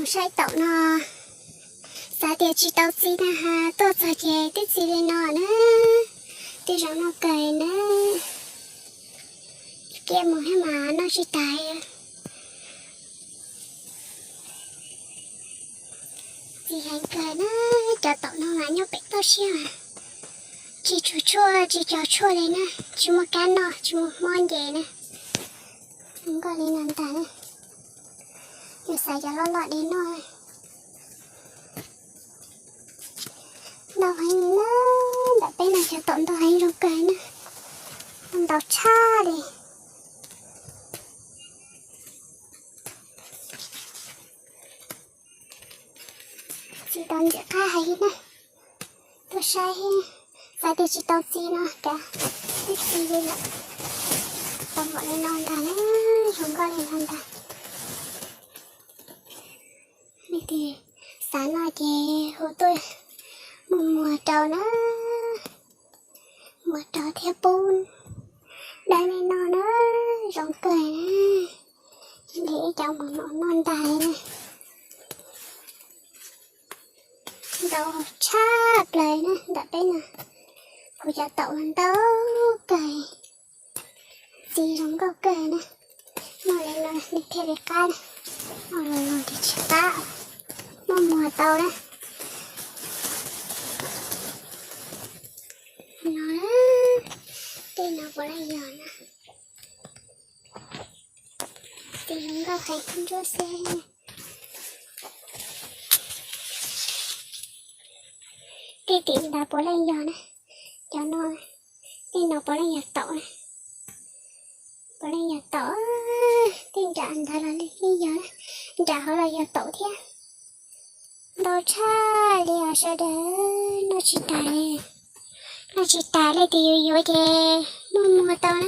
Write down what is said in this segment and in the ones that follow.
sai tậu nó sao thì chỉ tậu gì nè ha tôi sao chè tí gì lên nó nữa tí rằng nó cày nữa kia một hay mà nó chỉ tài thì hành cày nó cho tậu nó là nhau bị tao xia chỉ cho chua lên nè chỉ một cái nó chỉ một món gì nè không có lên làm tài nè giờ xài cho nó đi nó đâu hành nó đã bên này cho tận đâu hành rồi cái nè con đào cha đi chỉ đón giữa cái hay nè tôi sai sai thì chỉ tao gì nó cả cái gì vậy nè tao gọi lên non ta nè không có lên non ta này thì sáng nay thì hồi tôi mùa trầu nó mùa trầu theo bún đây này nó rong cười nè để trong một nón non dài này đầu chát lại nè đặt đây nè cô cho tậu lên tấu cười gì rong câu cười nè nó lên nó đi theo cái cái nó rồi thì chả ta nó mùa tàu đấy nó tên nó có lại giờ nè thì không có phải không cho xe cái tiền đã bỏ lại giờ nè cho nó cái nó bỏ lại giờ tàu này bỏ lại giờ tàu tiền trả anh ta là lý giờ trả họ là giờ tàu thế đâu cha liền sẽ đến nó chỉ tài lên thì yếu thì mua tao nó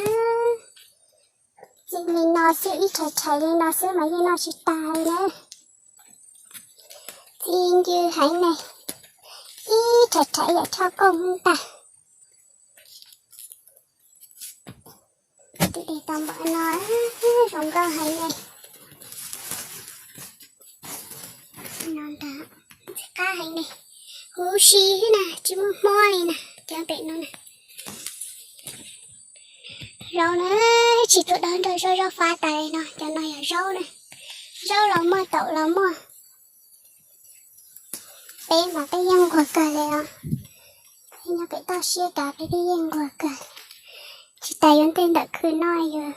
chỉ mình nó sẽ ít chạy lên nó sẽ mấy nó chỉ tài nữa thì như hành này ít chạy để cho công ta thì để tao bỏ nó không có hành này nó đã cá hành này hú xí nè chỉ một môi nè cho bệnh nó nè rau nữa chỉ tụi đơn rồi rau pha tay nó cho nó là rau là mua tậu là mua bé mà cái dân của cờ này thì nó cái to xia cả cái dân của cờ chỉ tay yon tên đã cứ nói rồi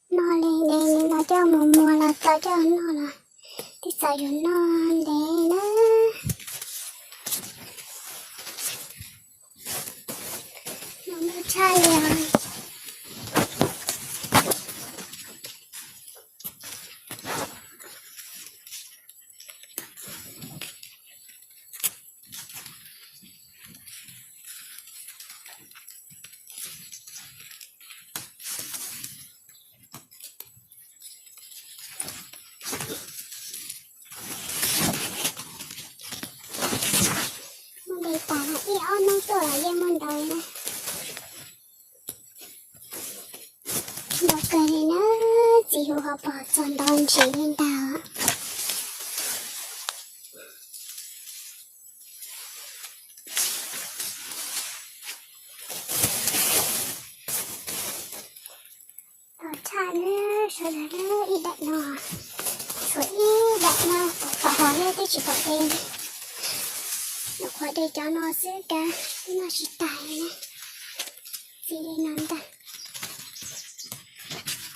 nó lên nó cho mùa là tao cho nó là thì sao yon nó lên đó nó chai rồi đây ta là yếu nó tôi là dân môn đời nè một cái này nó chỉ hữu hợp bỏ tròn đòn chỉ lên tàu tàu cha nữa rồi là nó ít đại nọ rồi ít đại nọ bỏ hỏi lên tôi chỉ bỏ tên nó khỏi đây cho nó xứ cả nó chỉ tài nè gì đây nằm ta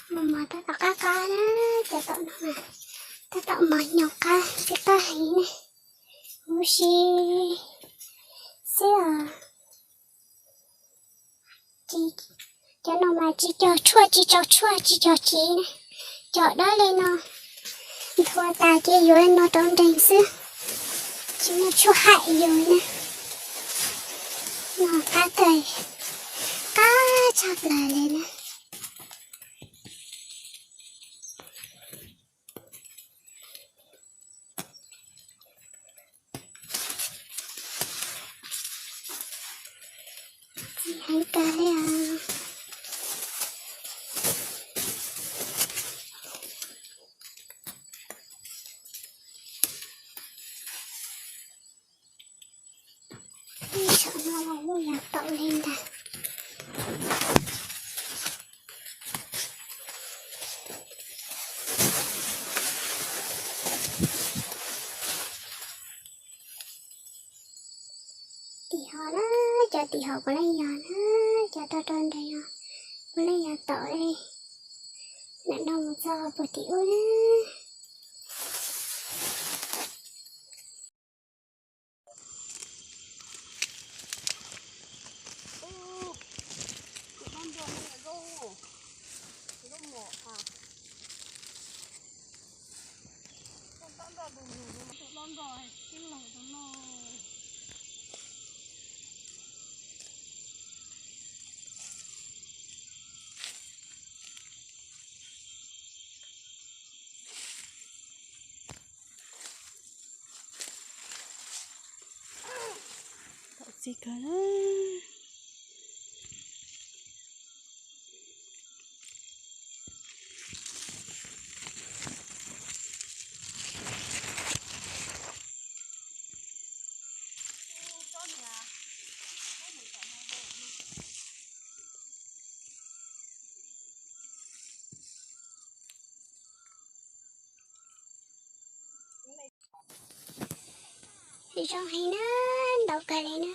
mà ta tạo cá đó cho tao nó mà ta tạo mỏ nhọc cá cho ta hay nè ngủ xí xí chị cho nó mà chị cho chua chị nè cho đó lên nó thua ta kia rồi nó trong đèn xứ chỉ nó chua hại rồi nè nó cá tươi cá chặt lại lên nè hai cái Ui, giặt tậu lên ta. Tì họ đó, cho tì họ có lấy giò đó, cho tao trên đây nó. Có lấy giò tậu đây. Nãy đâu một giờ bữa tiểu đó. Gì cả đó. Thì sao hay nó, đâu cà này nó.